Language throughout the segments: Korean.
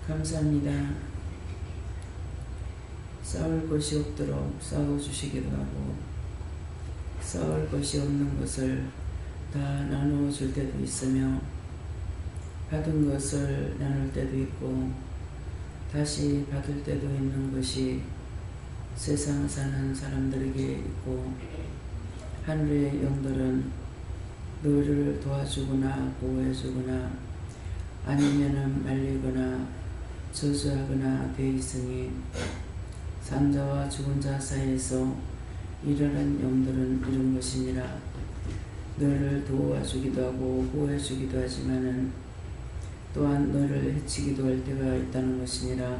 감사합니다. 싸울 것이 없도록 싸워주시기도 하고 싸울 것이 없는 것을 다 나누어 줄 때도 있으며 받은 것을 나눌 때도 있고 다시 받을 때도 있는 것이 세상 사는 사람들에게 있고 하늘의 영들은 너를 도와주거나 보호해주거나 아니면은 말리거나 저주하거나 되어 있으니 산자와 죽은 자 사이에서 일하는 영들은 이런 것이니라. 너를 도와주기도 하고 보호해주기도 하지만은 또한 너를 해치기도 할 때가 있다는 것이니라.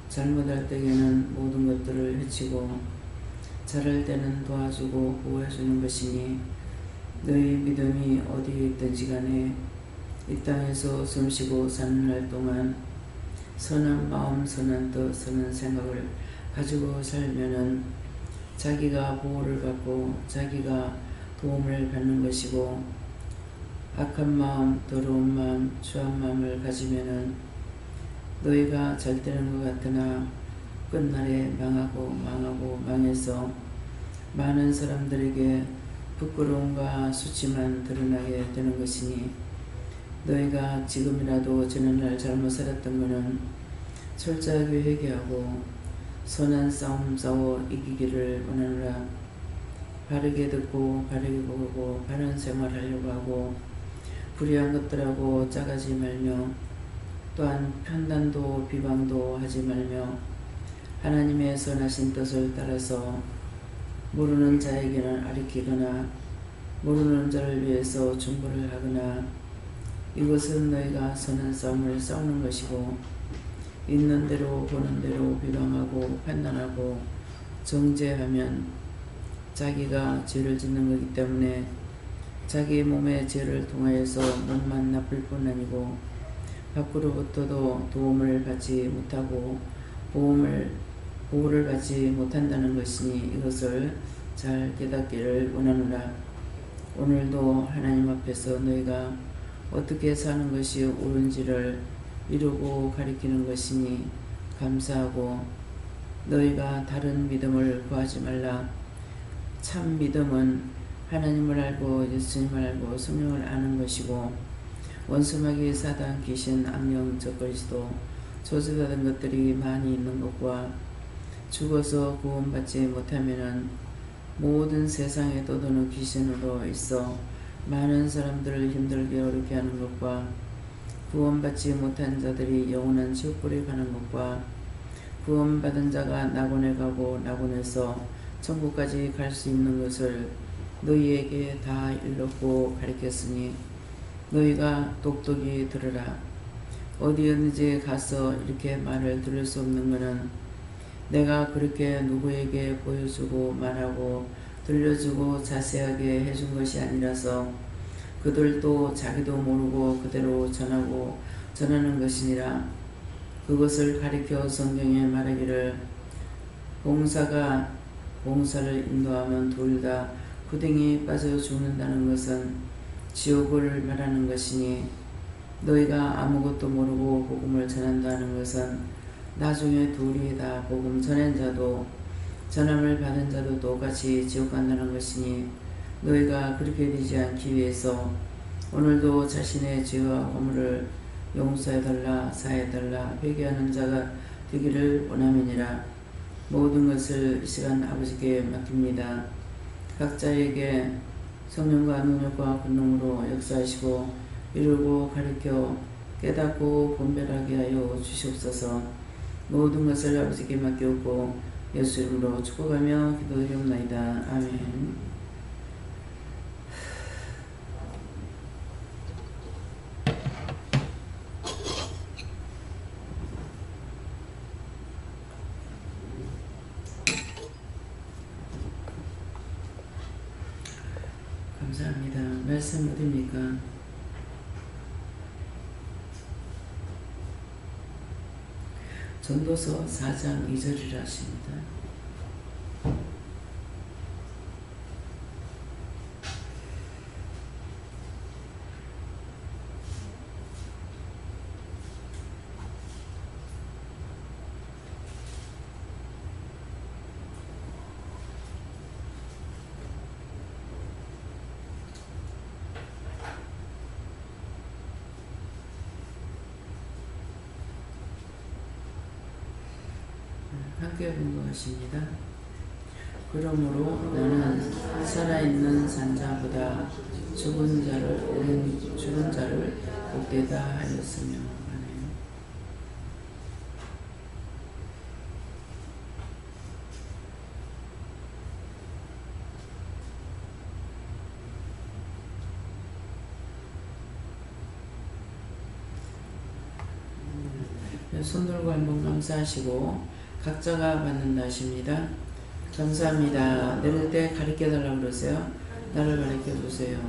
잘못할 때에는 모든 것들을 해치고 잘할 때는 도와주고 보호해주는 것이니 너희 믿음이 어디에 있든지 간에 이 땅에서 숨쉬고 사는 날 동안 선한 마음, 선한 뜻, 선한 생각을 가지고 살면은 자기가 보호를 받고 자기가 도움을 받는 것이고 악한 마음, 더러운 마음, 추한 마음을 가지면은 너희가 잘 되는 것 같으나 끝날에 망하고 망해서 많은 사람들에게 부끄러움과 수치만 드러나게 되는 것이니 너희가 지금이라도 지난날 잘못 살았던 것은 철저하게 회개하고 선한 싸움 싸워 이기기를 원하노라. 바르게 듣고 바르게 보고 바른 생활하려고 하고 불의한 것들하고 짜가지 말며 또한 편단도 비방도 하지 말며 하나님의 선하신 뜻을 따라서 모르는 자에게는 가르치거나 모르는 자를 위해서 중보를 하거나 이것은 너희가 선한 싸움을 싸우는 것이고 있는 대로 보는 대로 비방하고 판단하고 정죄하면 자기가 죄를 짓는 것이기 때문에 자기 몸의 죄를 통하여서 몸만 나쁠 뿐 아니고 밖으로부터도 도움을 받지 못하고 보호를 받지 못한다는 것이니 이것을 잘 깨닫기를 원하노라. 오늘도 하나님 앞에서 너희가 어떻게 사는 것이 옳은지를 이루고 가리키는 것이니 감사하고 너희가 다른 믿음을 구하지 말라. 참 믿음은 하나님을 알고 예수님을 알고 성령을 아는 것이고 원수마귀 사단 귀신 악령 적그리스도 저주받은 것들이 많이 있는 것과 죽어서 구원받지 못하면은 모든 세상에 떠도는 귀신으로 있어 많은 사람들을 힘들게 어렵게 하는 것과 구원받지 못한 자들이 영원한 지옥불에 가는 것과 구원받은 자가 낙원에 가고 낙원에서 천국까지 갈 수 있는 것을 너희에게 다 일렀고 가르쳤으니 너희가 똑똑히 들으라. 어디든지 가서 이렇게 말을 들을 수 없는 것은 내가 그렇게 누구에게 보여주고 말하고 들려주고 자세하게 해준 것이 아니라서 그들도 자기도 모르고 그대로 전하고 전하는 것이니라. 그것을 가리켜 성경에 말하기를 봉사가 봉사를 인도하면 둘 다 구덩이에 빠져 죽는다는 것은 지옥을 말하는 것이니 너희가 아무것도 모르고 복음을 전한다는 것은 나중에 둘이 다 복음 전한 자도 전함을 받은 자도 똑같이 지옥 간다는 것이니 너희가 그렇게 되지 않기 위해서 오늘도 자신의 죄와 허물을 용서해달라 사해달라 회개하는 자가 되기를 원함이니라. 모든 것을 이 시간 아버지께 맡깁니다. 각자에게 성령과 능력과 권능으로 역사하시고 이루고 가르쳐 깨닫고 분별하게 하여 주시옵소서. 모든 것을 아버지께 맡기옵고 예수 이름으로 축복하며 기도드리옵나이다. 아멘. 감사합니다. 말씀 어딥니까? 전도서 4장 2절이라 하십니다. 함께 본 것입니다. 그러므로 나는 살아있는 산자보다 죽은 자를 복되다 하였으며. 손들고 한번 감사하시고 각자가 받는다 하십니다. 감사합니다. 내릴 때 가르쳐 달라고 그러세요. 나를 가르쳐 주세요.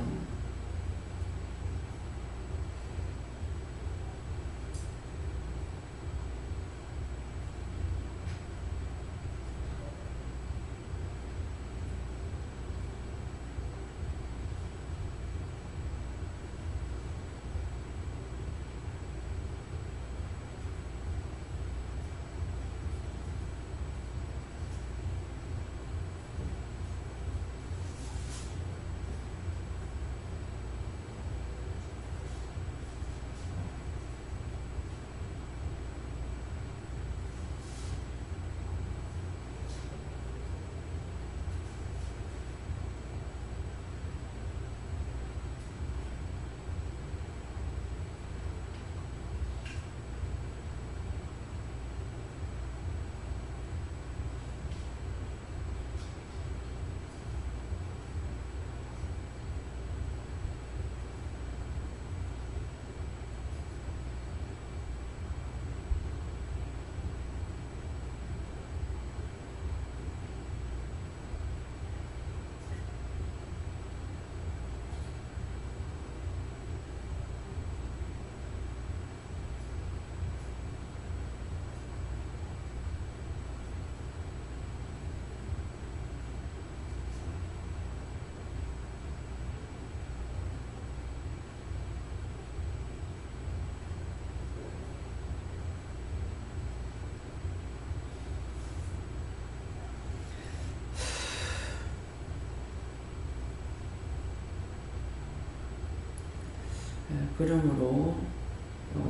그러므로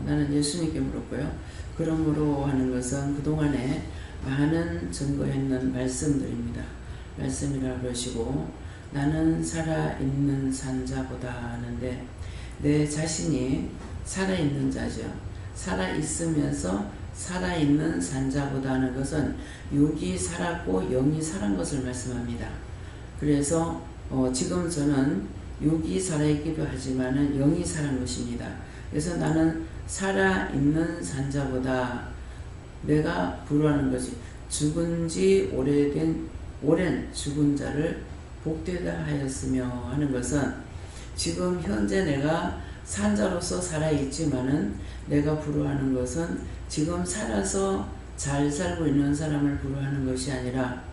나는 예수님께 물었고요. 그러므로 하는 것은 그동안에 많은 증거했는 말씀들입니다. 말씀이라 그러시고 나는 살아있는 산자보다 하는데 내 자신이 살아있는 자죠. 살아있으면서 살아있는 산자보다 하는 것은 육이 살았고 영이 살은 것을 말씀합니다. 그래서 지금 저는 육이 살아있기도 하지만은 영이 살은 것입니다. 그래서 나는 살아있는 산자보다 내가 부르하는 것이 죽은 지 오랜 죽은 자를 복되다 하였으며 하는 것은 지금 현재 내가 산자로서 살아있지만은 내가 부르하는 것은 지금 살아서 잘 살고 있는 사람을 부르하는 것이 아니라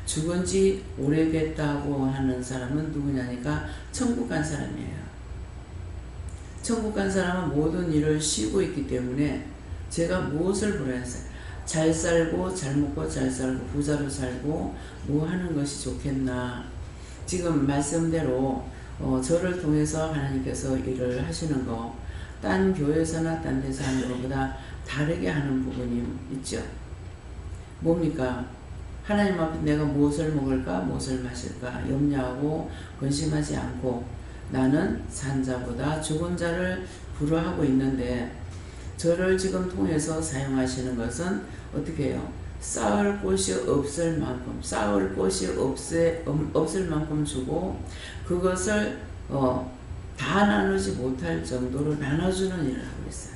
죽은 지 오래됐다고 하는 사람은 누구냐니까 천국 간 사람이에요. 천국 간 사람은 모든 일을 쉬고 있기 때문에 제가 무엇을 부르했어요? 잘 살고 잘 먹고 잘 살고 부자로 살고 뭐 하는 것이 좋겠나. 지금 말씀대로 저를 통해서 하나님께서 일을 하시는 거 딴 교회에서나 딴 데서 하는 것보다 다르게 하는 부분이 있죠. 뭡니까? 하나님 앞에 내가 무엇을 먹을까 무엇을 마실까 염려하고 근심하지 않고 나는 산자보다 죽은 자를 부르하고 있는데 저를 지금 통해서 사용하시는 것은 어떻게 해요? 쌓을 곳이 없을 만큼 쌓을 곳이 없을 만큼 주고 그것을 다 나누지 못할 정도로 나눠주는 일을 하고 있어요.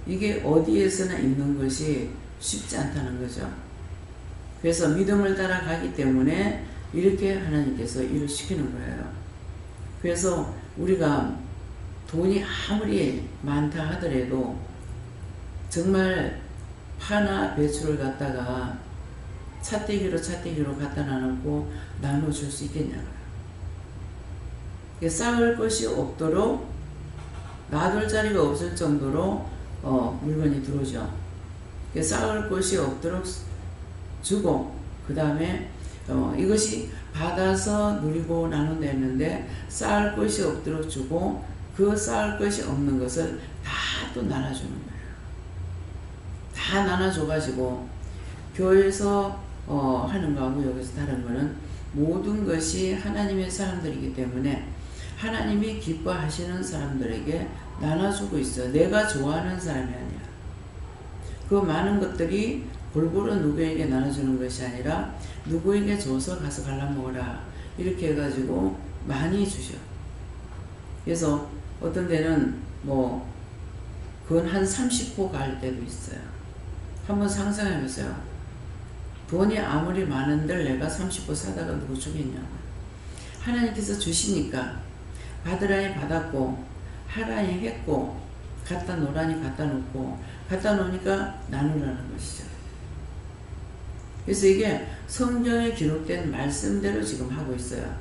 이게 어디에서나 있는 것이 쉽지 않다는 거죠. 그래서 믿음을 따라 가기 때문에 이렇게 하나님께서 일을 시키는 거예요. 그래서 우리가 돈이 아무리 많다 하더라도 정말 파나 배추를 갖다가 차떼기로 갖다 나누고 나눠줄 수 있겠냐고요. 쌓을 것이 없도록 놔둘 자리가 없을 정도로 물건이 들어오죠. 쌓을 것이 없도록 주고 그 다음에 이것이 받아서 누리고 나눈다 했는데 쌓을 것이 없도록 주고 그 쌓을 것이 없는 것을 다 또 나눠주는 거예요. 다 나눠줘가지고 교회에서 하는 거하고 여기서 다른 거는 모든 것이 하나님의 사람들이기 때문에 하나님이 기뻐하시는 사람들에게 나눠주고 있어요. 내가 좋아하는 사람이 아니라. 그 많은 것들이 골고루 누구에게 나눠주는 것이 아니라 누구에게 줘서 가서 갈라먹어라 이렇게 해가지고 많이 주셔. 그래서 어떤 데는 뭐 그건 한 30호 갈 때도 있어요. 한번 상상해보세요. 돈이 아무리 많은들 내가 30호 사다가 누구 주겠냐고. 하나님께서 주시니까 받으라니 받았고 하라니 했고 갖다 놓으라니 갖다 놓고 갖다 놓으니까 나누라는 것이죠. 그래서 이게 성경에 기록된 말씀대로 지금 하고 있어요.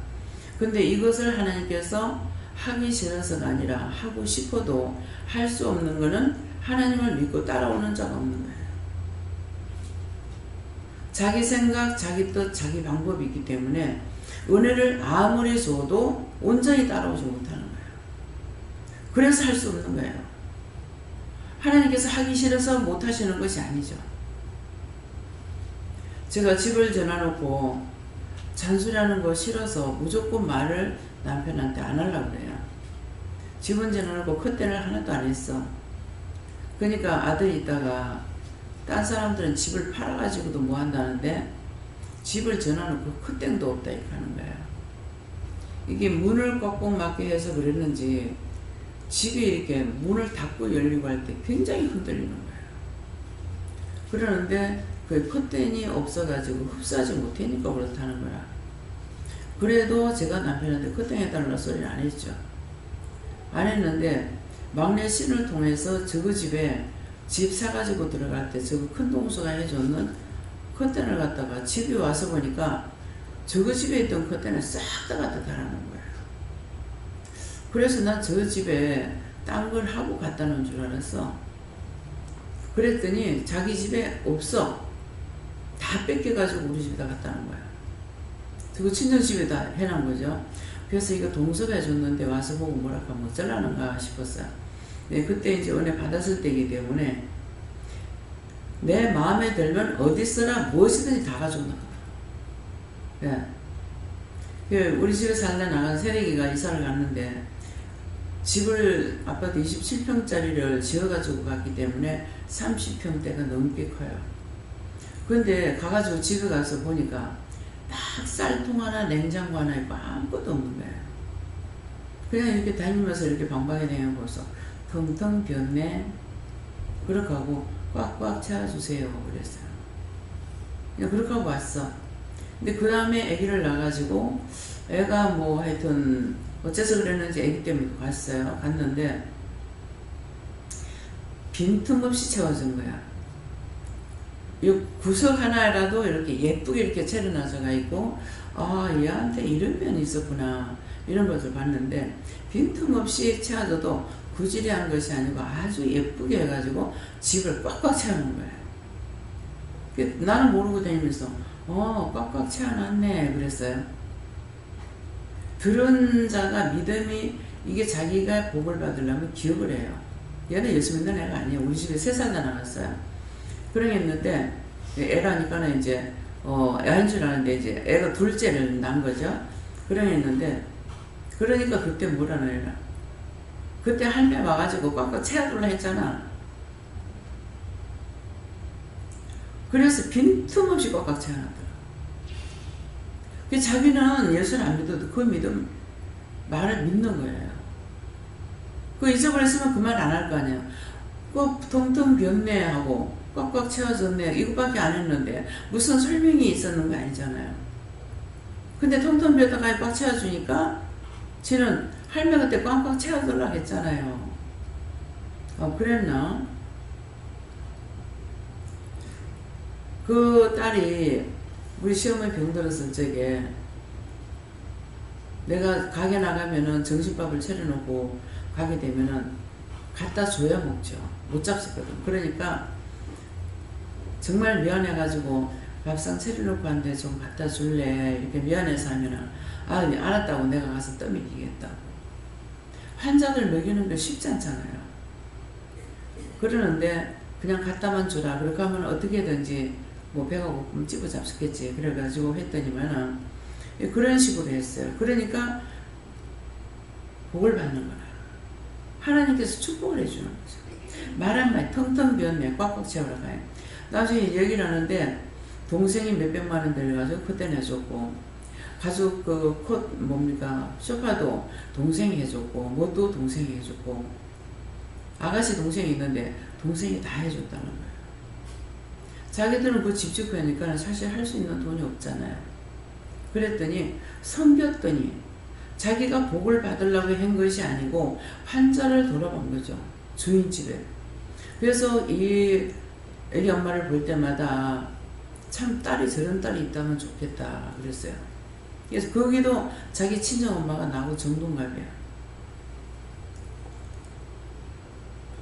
근데 이것을 하나님께서 하기 싫어서가 아니라 하고 싶어도 할 수 없는 것은 하나님을 믿고 따라오는 자가 없는 거예요. 자기 생각, 자기 뜻, 자기 방법이 있기 때문에 은혜를 아무리 줘도 온전히 따라오지 못하는 거예요. 그래서 할 수 없는 거예요. 하나님께서 하기 싫어서 못하시는 것이 아니죠. 제가 집을 전화놓고 잔소리하는 거 싫어서 무조건 말을 남편한테 안 하려고 그래요. 집은 전화놓고 컷댄을 하나도 안 했어. 그러니까 아들이 있다가 딴 사람들은 집을 팔아가지고도 뭐 한다는데 집을 전화놓고 컷댄도 없다 이렇게 하는 거예요. 이게 문을 꼭꼭 막게 해서 그랬는지 집이 이렇게 문을 닫고 열리고 할 때 굉장히 흔들리는 거예요. 그러는데 그 컷댄이 없어가지고 흡수하지 못하니까 그렇다는 거야. 그래도 제가 남편한테 컷댄 해달라는 소리를 안 했죠. 안 했는데 막내 신을 통해서 저거 집에 집 사가지고 들어갈 때 저거 큰 동서가 해줬는 컷댄을 갖다가 집에 와서 보니까 저거 집에 있던 컷댄을 싹 다 갖다 달아놓은 거예요. 그래서 난 저 집에 딴 걸 하고 갖다 놓은 줄 알았어. 그랬더니 자기 집에 없어. 다 뺏겨가지고 우리 집에다 갖다 놓은 거야. 그리고 친정 집에다 해놓은 거죠. 그래서 이거 동서가 해줬는데 와서 보고 뭐랄까 뭐 어쩌라는가 싶었어요. 네, 그때 이제 은혜 받았을 때이기 때문에 내 마음에 들면 어디서나 무엇이든지 다 가지고 나가. 네. 우리 집에 살다 나간 새내기가 이사를 갔는데 집을 아파트 27평짜리를 지어가지고 갔기 때문에 30평대가 넘게 커요. 근데 가가지고 집에 가서 보니까 딱 쌀통 하나 냉장고 하나 있고 아무것도 없는 거예요. 그냥 이렇게 다니면서 이렇게 방방에 다녀보면서 텅텅 비었네. 그렇게 하고 꽉꽉 채워주세요 그랬어요. 그냥 그렇게 하고 왔어. 근데 그 다음에 아기를 낳아가지고 애가 뭐 하여튼 어째서 그랬는지 아기 때문에 갔어요. 갔는데 빈틈없이 채워준 거야. 이 구석 하나라도 이렇게 예쁘게 이렇게 차려놔서가 있고 아 얘한테 이런 면이 있었구나 이런 것을 봤는데 빈틈없이 채워줘도 구질이한 것이 아니고 아주 예쁘게 해가지고 집을 꽉꽉 채워놓은 거예요. 나는 모르고 다니면서 꽉꽉 채워놨네 그랬어요. 들은 자가 믿음이 이게 자기가 복을 받으려면 기억을 해요. 얘는 예수 믿는 애가 아니에요. 우리 집에 3살 다 나갔어요. 그러겠는데 애라니까는 이제 애한 줄 아는데 이제 애가 둘째를 낳은 거죠. 그러겠는데 그러니까 그때 뭐라는 애라 그때 할매 와가지고 꽉꽉 채워둘라 했잖아. 그래서 빈틈없이 꽉꽉 채워놨더라. 자기는 예수를 안 믿어도 그 믿음 말을 믿는 거예요. 그 잊어버렸으면 그 말 안 할 거 아니야. 텅텅 비었네 하고 꽉꽉 채워졌네 이거밖에 안 했는데 무슨 설명이 있었는 거 아니잖아요. 근데 텅텅 비었다가 꽉 채워주니까 쟤는 할매 그때 꽉꽉 채워달라고 했잖아요. 그랬나? 그 딸이 우리 시어머니 병들었을 적에 내가 가게 나가면은 점심밥을 차려놓고 가게 되면은 갖다 줘야 먹죠. 못 잡수거든. 그러니까 정말 미안해가지고 밥상 차려놓고 한데 좀 갖다 줄래? 이렇게 미안해서 하면은 알았다고 내가 가서 떠먹이겠다고. 환자들 먹이는 게 쉽지 않잖아요. 그러는데 그냥 갖다만 주라. 그렇게 하면 어떻게든지 뭐 배가 고프면 찝어 잡수겠지. 그래가지고 했더니만은 그런 식으로 했어요. 그러니까 복을 받는 거라. 하나님께서 축복을 해주는 거죠. 말 한마디 텅텅 비었네. 꽉꽉 채우러 가요. 나중에 얘기를 하는데 동생이 몇백만 원 들여가지고 그때 내줬고, 가죽 콧 뭡니까 소파도 동생이 해줬고, 뭣도 동생이 해줬고, 아가씨 동생이 있는데 동생이 다 해줬다는 거예요. 자기들은 그 집 짓고 하니까 사실 할 수 있는 돈이 없잖아요. 그랬더니 섬겼더니 자기가 복을 받으려고 한 것이 아니고 환자를 돌아본 거죠. 주인 집에. 그래서 이 애기 엄마를 볼 때마다 참 딸이 저런 딸이 있다면 좋겠다 그랬어요. 그래서 거기도 자기 친정 엄마가 나하고 정동갑이야.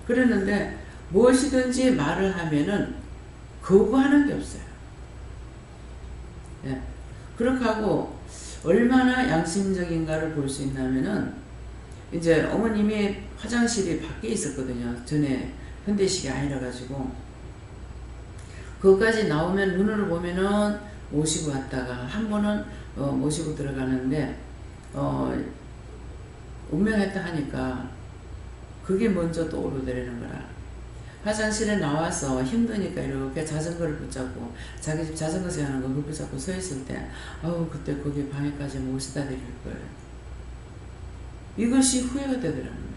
그랬는데 무엇이든지 말을 하면은 거부하는 게 없어요. 예. 그렇게 하고 얼마나 양심적인가를 볼 수 있냐면은, 이제 어머님이 화장실이 밖에 있었거든요. 전에 현대식이 아니라 가지고 거기까지 나오면 눈으로 보면은 모시고 왔다가 한 번은 모시고 들어가는데 운명했다 하니까 그게 먼저 떠오르더라는 거라. 화장실에 나와서 힘드니까 이렇게 자전거를 붙잡고 자기 집 자전거 세우는 거 그걸 붙잡고 서 있을 때 그때 거기 방에까지 모시다 드릴 거예요. 이것이 후회가 되더라는 거예요.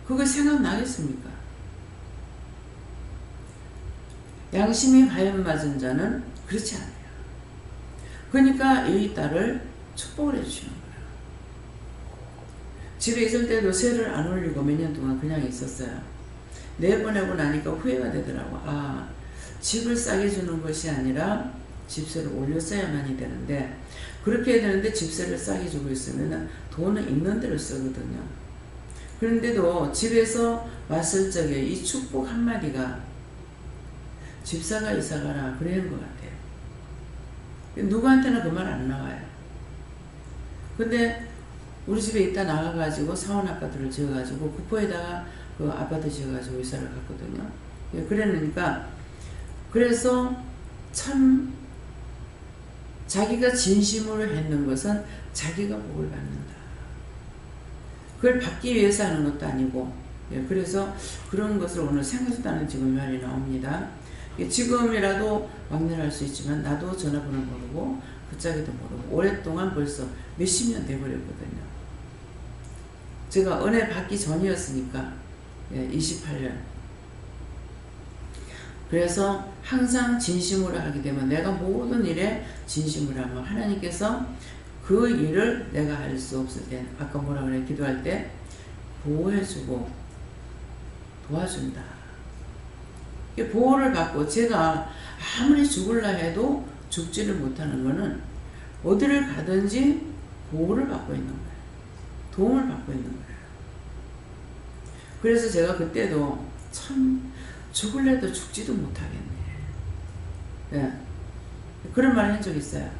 그거 생각나겠습니까? 양심이 과연 맞은 자는 그렇지 않아요. 그러니까 이 딸을 축복을 해주시는 거예요. 집에 있을 때도 세를 안 올리고 몇 년 동안 그냥 있었어요. 내보내고 나니까 후회가 되더라고. 집을 싸게 주는 것이 아니라 집세를 올렸어야만이 되는데, 그렇게 해야 되는데 집세를 싸게 주고 있으면 돈은 있는 대로 쓰거든요. 그런데도 집에서 왔을 적에 이 축복 한마디가 집사가 이사가라 그래 한 것 같아요. 누구한테나 그 말 안 나와요. 근데 우리 집에 있다 나가가지고 사원 아파트를 지어가지고 구포에다가 그 아파트 지어가지고 이사를 갔거든요. 그러니까 그래서 참 자기가 진심으로 했는 것은 자기가 복을 받는다. 그걸 받기 위해서 하는 것도 아니고, 그래서 그런 것을 오늘 생각지도 않은 지금 말이 나옵니다. 지금이라도 막내를 할 수 있지만 나도 전화번호 모르고 그 짝에도 모르고 오랫동안 벌써 몇십 년 돼버렸거든요. 제가 은혜 받기 전이었으니까 28년. 그래서 항상 진심으로 하게 되면, 내가 모든 일에 진심으로 하면 하나님께서 그 일을 내가 할 수 없을 때, 아까 뭐라 그래, 기도할 때 보호해주고 도와준다. 보호를 받고, 제가 아무리 죽을라 해도 죽지를 못하는 거는 어디를 가든지 보호를 받고 있는 거예요. 도움을 받고 있는 거예요. 그래서 제가 그때도 참 죽을래도 죽지도 못하겠네. 네. 그런 말을 한 적이 있어요.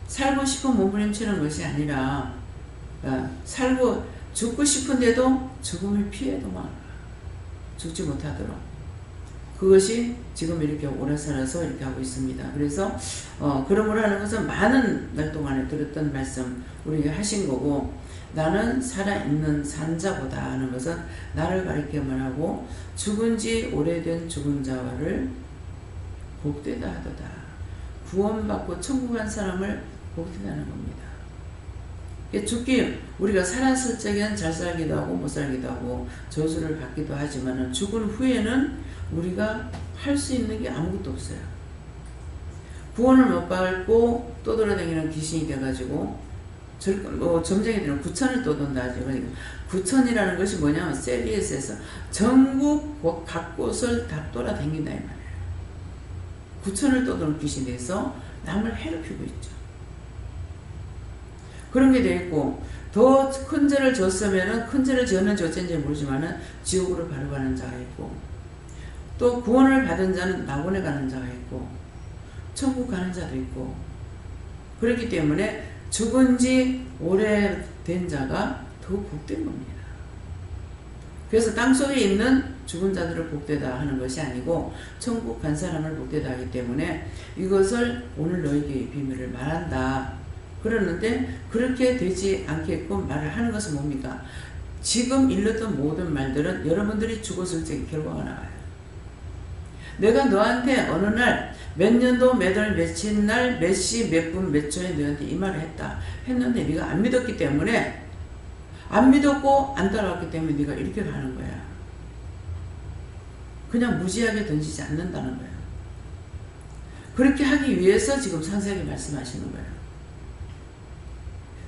살고 싶은 몸부림치는 것이 아니라 죽고 싶은데도 죽음을 피해도만 죽지 못하도록, 그것이 지금 이렇게 오래 살아서 이렇게 하고 있습니다. 그래서 그러므로 하는 것은 많은 날 동안에 들었던 말씀 우리에게 하신 거고, 나는 살아있는 산자보다 하는 것은 나를 가리켜만 하고, 죽은 지 오래된 죽은 자를 복되다 하도다. 구원받고 천국 간 사람을 복되다는 겁니다. 죽기, 우리가 살았을 적에는 잘 살기도 하고 못 살기도 하고 저주를 받기도 하지만 죽은 후에는 우리가 할 수 있는 게 아무것도 없어요. 구원을 못 받고 떠돌아다니는 귀신이 돼가지고 점쟁이들은 구천을 떠돈다 하죠. 그러니까 구천이라는 것이 뭐냐면 셀리에스에서 전국 각 곳을 다 돌아다닌다 이 말이에요. 구천을 떠도는 귀신이 돼서 남을 해롭히고 있죠. 그런 게 돼 있고, 더 큰 죄를 졌으면은 큰 죄를 지었는지 어쩐지 모르지만은 지옥으로 바로 가는 자가 있고, 또 구원을 받은 자는 낙원에 가는 자가 있고 천국 가는 자도 있고, 그렇기 때문에 죽은 지 오래된 자가 더 복된 겁니다. 그래서 땅속에 있는 죽은 자들을 복되다 하는 것이 아니고 천국 간 사람을 복되다 하기 때문에 이것을 오늘 너에게 이 비밀을 말한다. 그러는데 그렇게 되지 않게끔 말을 하는 것은 뭡니까? 지금 일렀던 모든 말들은 여러분들이 죽었을 때 결과가 나와요. 내가 너한테 어느 날 몇 년도 몇 월 며칠 날 몇 시 몇 분 몇 초에 너한테 이 말을 했는데 네가 안 믿었기 때문에 안 믿었고 안 따라왔기 때문에 네가 이렇게 가는 거야. 그냥 무지하게 던지지 않는다는 거예요. 그렇게 하기 위해서 지금 상세하게 말씀하시는 거예요.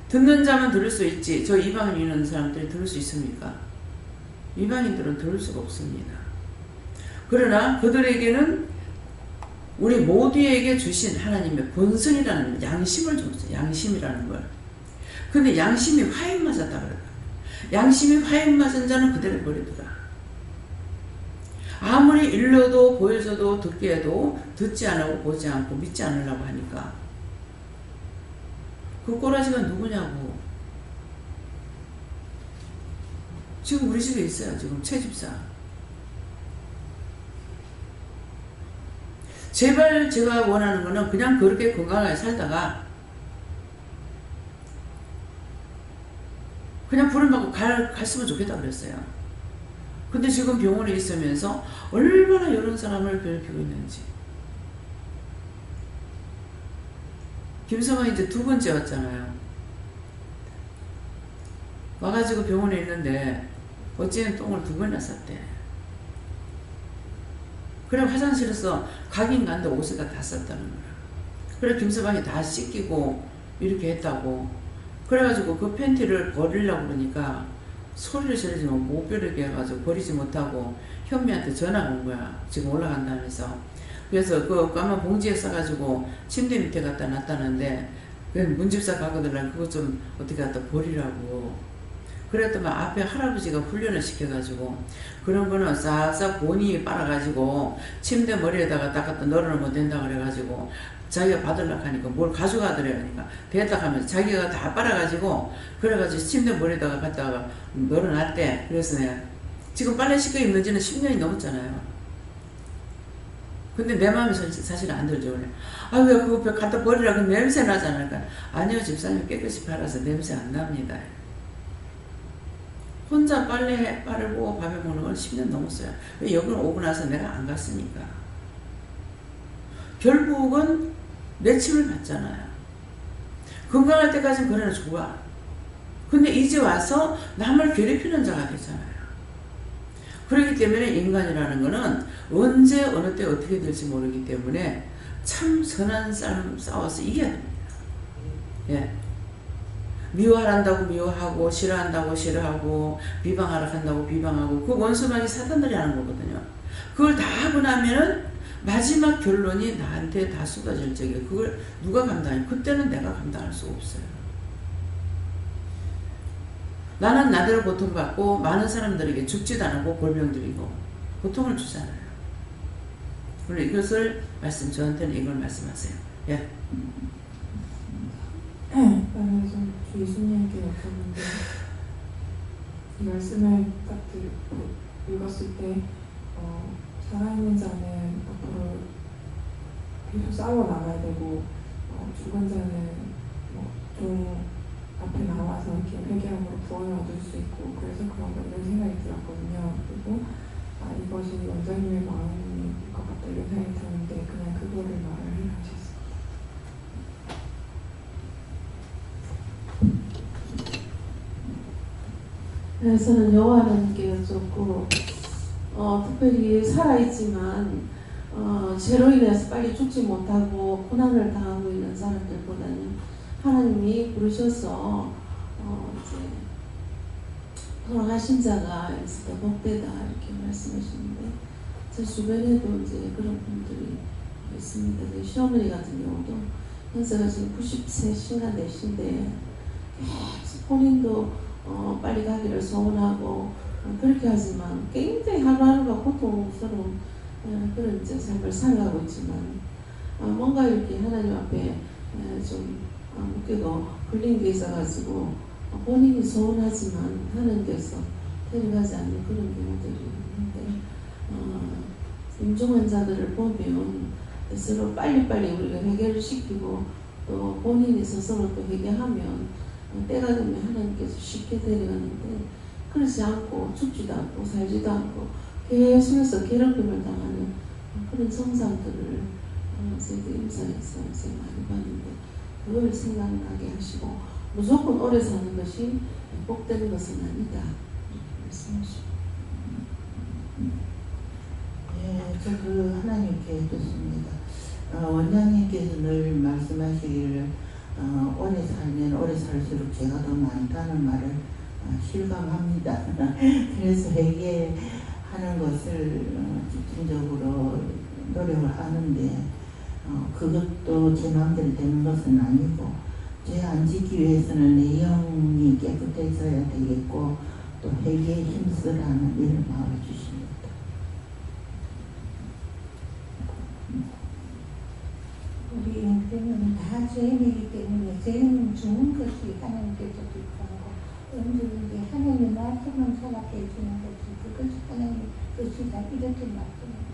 듣는 자만 들을 수 있지 저 이방인 있는 사람들이 들을 수 있습니까? 이방인들은 들을 수가 없습니다. 그러나 그들에게는 우리 모두에게 주신 하나님의 본성이라는 양심을 줬어요. 양심이라는 걸. 근데 양심이 화인 맞았다 그러더라. 양심이 화인 맞은 자는 그대로 버리더라. 아무리 일러도 보여줘도 듣게 해도 듣지 않고 보지 않고 믿지 않으려고 하니까 그 꼬라지가 누구냐고. 지금 우리 집에 있어요. 지금 채집사. 제발 제가 원하는 거는 그냥 그렇게 건강하게 살다가 그냥 부름받고 갔으면 좋겠다 그랬어요. 근데 지금 병원에 있으면서 얼마나 이런 사람을 괴롭히고 있는지. 김성환이 이제 두 번째 왔잖아요. 와가지고 병원에 있는데 어찌는 똥을 2번이나 쌌대. 그래 화장실에서 가긴 간데 옷에다 다 썼다는 거야. 그래 김서방이 다 씻기고 이렇게 했다고. 그래가지고 그 팬티를 버리려고 그러니까 소리를 지르지만 못 버리게 해가지고 버리지 못하고 현미한테 전화가 온 거야. 지금 올라간다면서. 그래서 그 까만 봉지에 싸가지고 침대 밑에 갖다 놨다는데 문집사 가거들랑 그거 좀 어떻게 갖다 버리라고. 그랬더만 앞에 할아버지가 훈련을 시켜가지고 그런 거는 싹싹 본인이 빨아가지고 침대 머리에다가 딱 갖다 널어놓으면 된다 그래가지고 자기가 받으려고 하니까 뭘 가져가더래. 그러니까 됐다 하면서 자기가 다 빨아가지고 그래가지고 침대 머리에다가 갖다가 널어놨대. 그래서 내가 지금 빨래 씻고 있는지는 10년이 넘었잖아요. 근데 내 마음이 사실 안 들죠. 그래. 아, 왜 그거 갖다 버리라. 그 냄새 나잖아. 그러니까 아니요, 집사님 깨끗이 팔아서 냄새 안 납니다. 혼자 빨래 빠르고 밥에 먹는 건 10년 넘었어요. 왜 여기는 오고 나서 내가 안 갔으니까. 결국은 내 침을 받잖아요. 건강할 때까지는 그래도 좋아. 근데 이제 와서 남을 괴롭히는 자가 되잖아요. 그렇기 때문에 인간이라는 거는 언제 어느 때 어떻게 될지 모르기 때문에 참 선한 싸움 싸워서 이겨야 됩니다. 예. 미워한다고 미워하고 싫어한다고 싫어하고 비방하라 한다고 비방하고 그 원수막이 사탄들이 하는 거거든요. 그걸 다 하고 나면은 마지막 결론이 나한테 다 쏟아질 적에 그걸 누가 감당해? 그때는 내가 감당할 수가 없어요. 나는 나대로 고통받고 많은 사람들에게 죽지도 않고 골병들이고 고통을 주잖아요. 그리고 이것을 저한테는 이걸 말씀하세요. 예. 나는 좀 예수님께 여쭤봤는데 이 말씀을 딱 읽었을 때 살아있는 자는 앞으로 계속 싸워 나가야 되고 죽은 자는 좀 앞에 나와서 이렇게 회개함으로 구원을 얻을 수 있고 그래서 그런 거 이런 생각이 들었거든요. 그리고 이것이 원장님의 마음일 것 같다 이런 생각이 들었는데 그냥 그거를 말을 하셨어요. 저는 여호와님께 여쭙고 특별히 살아있지만 죄로 인해서 빨리 죽지 못하고 고난을 당하고 있는 사람들보다는 하나님이 부르셔서 이제 돌아가신 자가 있을 때 복되다 이렇게 말씀하시는데 제 주변에도 이제 그런 분들이 있습니다. 시어머니 같은 경우도 현재가 지금 93세가 되신데 계속 본인도 빨리 가기를 소원하고 그렇게 하지만 굉장히 하루하루가 고통스러운 그런 이제 삶을 살아가고 있지만 뭔가 이렇게 하나님 앞에 좀 묻게도 걸린 게 있어가지고 본인이 소원하지만 하나님께서 데려가지 않는 그런 경우들이 있는데 임종 환자들을 보면 서로 빨리빨리 우리가 해결을 시키고 또 본인이 스스로 또 해결하면 때가 되면 하나님께서 쉽게 데려가는데 그렇지 않고 죽지도 않고 살지도 않고 계속해서 괴롭힘을 당하는 그런 성상들을 저희도 임사에서 많이 봤는데 그걸 생각나게 하시고 무조건 오래 사는 것이 복된 것은 아니다 이렇게 말씀하시고 예, 저 그 하나님께 듣습니다. 원장님께서 늘 말씀하시기를 오래 살면 오래 살수록 죄가 더 많다는 말을 실감합니다. 그래서 회개하는 것을 집중적으로 노력을 하는데 그것도 제 마음대로 되는 것은 아니고 죄 안 짓기 위해서는 내 영이 깨끗해져야 되겠고 또 회개에 힘쓰라는 이런 마음을 주십니다. 우리 인생은 다 죄인이기 때문에 죄는 주는 것이 하나님께서 기뻐하고 언제든지 하나님의 말씀만 살아게 해주는 것이 그것이 하나님의 뜻이다 이렇게 말씀합니다.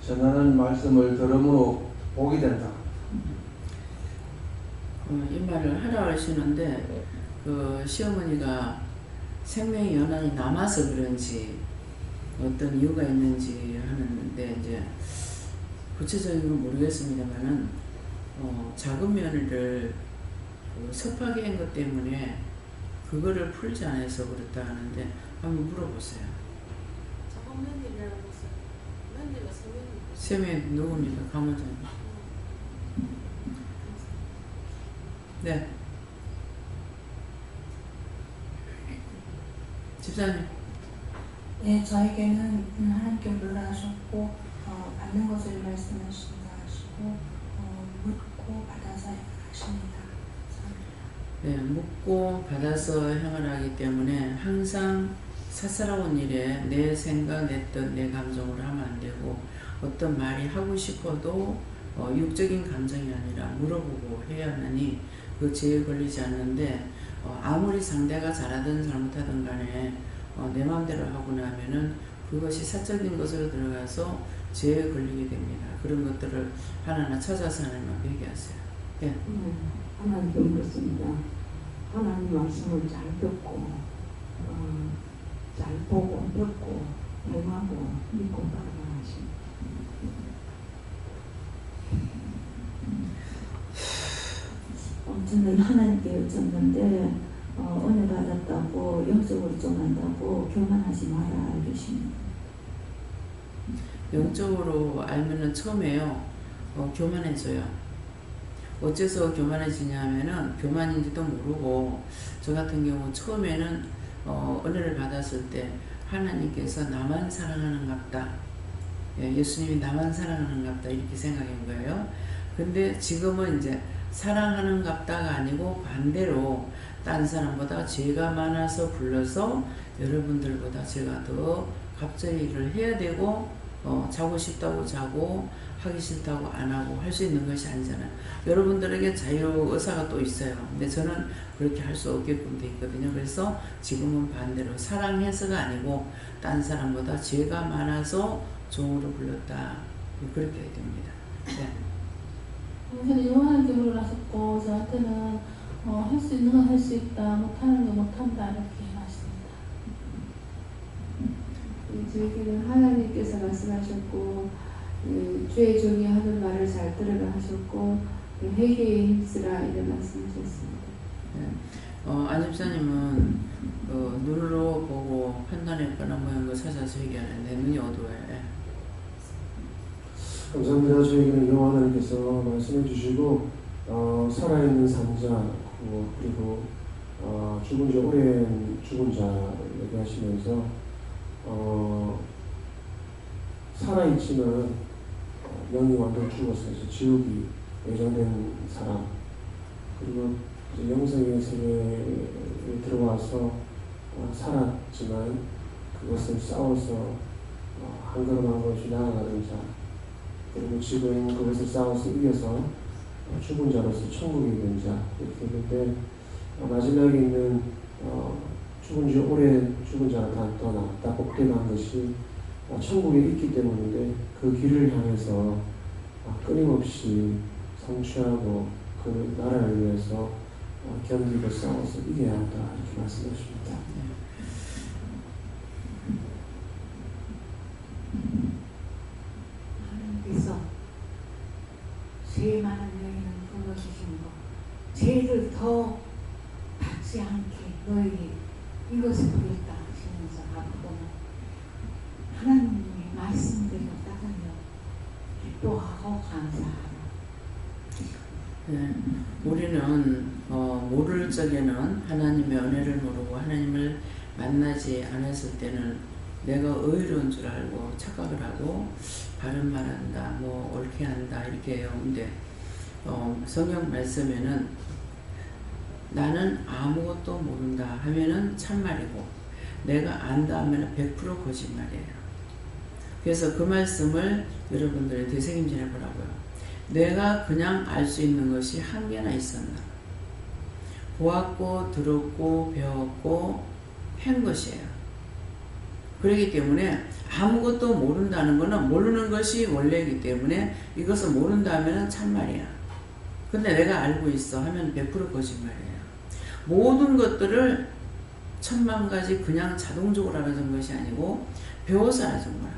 전하는 말씀을 들음으로 복이 된다. 이 말을 하라 하시는데 그 시어머니가 생명의 연한이 남아서 그런지 어떤 이유가 있는지 하는데 이제 구체적인 건 모르겠습니다만은 작은 며느리를 섭하게 한 것 때문에 그거를 풀지 않아서 그렇다 하는데 한번 물어보세요. 작은 며느리라고 했어요. 며느리가 세명이 누굽니까? 가문자님. 네. 집사님. 네, 저에게는 하나님께 물어하셨고 받는 것을 말씀하신다 하시고 묻고 받아서 하십니다. 네, 묻고 받아서 행을 하기 때문에 항상 사사로운 일에 내 생각, 내 뜻, 내 감정으로 하면 안 되고 어떤 말이 하고 싶어도 육적인 감정이 아니라 물어보고 해야 하니 그 죄에 걸리지 않는데 아무리 상대가 잘하든 잘못하든 간에 내 마음대로 하고 나면은 그것이 사적인 것으로 들어가서 죄에 걸리게 됩니다. 그런 것들을 하나하나 찾아서 하나님께 얘기하세요. 예. 하나님께 묻습니다. 하나님 말씀을 잘 듣고 잘 보고 듣고 행하고 믿고 따라가십니다. 저는 하나님께 여쭙는데 은혜 받았다고 영적으로 좀 안다고 교만하지 마라 이러십니다. 영적으로 알면은 처음에요 교만해져요. 어째서 교만해지냐면은 교만인지도 모르고 저 같은 경우 처음에는 은혜를 받았을 때 하나님께서 나만 사랑하는갑다. 예수님이 나만 사랑하는갑다 이렇게 생각한 거예요. 근데 지금은 이제 사랑하는갑다가 아니고 반대로 딴 사람보다 죄가 많아서 불러서 여러분들보다 제가 더 갑자기 일을 해야 되고 자고 싶다고 자고 하기 싫다고 안 하고 할 수 있는 것이 아니잖아요. 여러분들에게 자유 의사가 또 있어요. 근데 저는 그렇게 할 수 없게끔 돼 있거든요. 그래서 지금은 반대로 사랑해서가 아니고 딴 사람보다 죄가 많아서 종으로 불렀다. 그렇게 해야 됩니다. 네. 그래서 요한한테 물어봤었고 저한테는 할 수 있는 건 할 수 있다, 못하는 건 못한다 이렇게 말씀합니다. 저에게는 하나님께서 말씀하셨고 주의 종이 하는 말을 잘 들으라 하셨고 회개에 힘쓰라 이런 말씀하셨습니다. 네. 안 집사님은 눈으로 보고 판단했거나 뭐 이런 거 찾아서 얘기하는데 눈이 어두워요. 네. 감사합니다. 저에게는 여호와 하나님께서 말씀해 주시고 살아있는 산자 그리고 죽은 지 오랜 죽은 자 얘기하시면서 살아있지만 영이 완전 죽었어요. 지옥이 예정된 사람 그리고 이제 영생의 세계에 들어와서 살았지만 그것을 싸워서 한 걸음 한 걸음씩 나아가는 자 그리고 지금 그것을 싸워서 이겨서 죽은 자로서 천국에 있는 자 이렇게 있는데 마지막에 있는 죽은 지 오래 죽은 자가 더 낫다 복되다 한 것이 천국에 있기 때문인데 그 길을 향해서 끊임없이 성취하고 그 나라를 위해서 견디고 싸워서 이겨야 한다 이렇게 말씀하십니다. 하나님께서 죄 많은 여인을 불러주신 거, 죄를 더 받지 않게 너에게 이것을 부렸다 하시면서 앞으로는 하나님의 말씀대로 따르며 기도하고 감사하라. 네, 우리는 모를 적에는 하나님의 은혜를 모르고 하나님을 만나지 않았을 때는 내가 의로운 줄 알고 착각을 하고 바른 말한다, 뭐 옳게 한다 이렇게 해요. 근데 성경 말씀에는 나는 아무것도 모른다 하면은 참말이고 내가 안다 하면은 100% 거짓말이에요. 그래서 그 말씀을 여러분들이 되새김질해 보라고요. 내가 그냥 알 수 있는 것이 한 개나 있었나. 보았고 들었고 배웠고 한 것이에요. 그렇기 때문에 아무것도 모른다는 것은 모르는 것이 원래이기 때문에 이것을 모른다 하면 참말이야. 근데 내가 알고 있어 하면 100% 거짓말이에요. 모든 것들을 1000만 가지 그냥 자동적으로 알아준 것이 아니고 배워서 알아준 거야.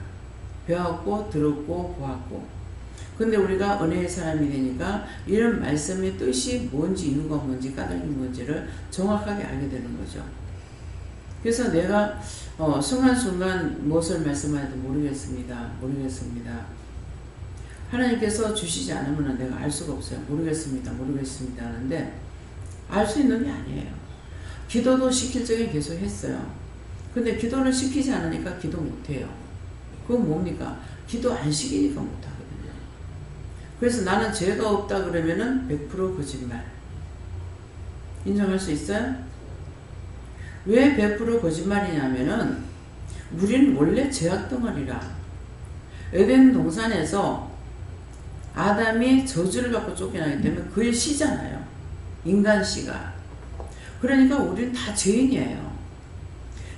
배웠고 들었고 보았고. 근데 우리가 은혜의 사람이 되니까 이런 말씀의 뜻이 뭔지 이유가 뭔지 까닭이 뭔지를 정확하게 알게 되는 거죠. 그래서 내가 순간순간 무엇을 말씀하는지 모르겠습니다. 하나님께서 주시지 않으면 내가 알 수가 없어요. 모르겠습니다 하는데 알 수 있는 게 아니에요. 기도도 시킬 적에 계속 했어요. 근데 기도를 시키지 않으니까 기도 못해요. 그건 뭡니까? 기도 안 시키니까 못하거든요. 그래서 나는 죄가 없다 그러면은 100% 거짓말. 인정할 수 있어요? 왜 100% 거짓말이냐면은 우리는 원래 죄악 덩어리라. 에덴 동산에서 아담이 저주를 받고 쫓겨나기 때문에 그의 씨잖아요. 인간 씨가. 그러니까 우리는 다 죄인이에요.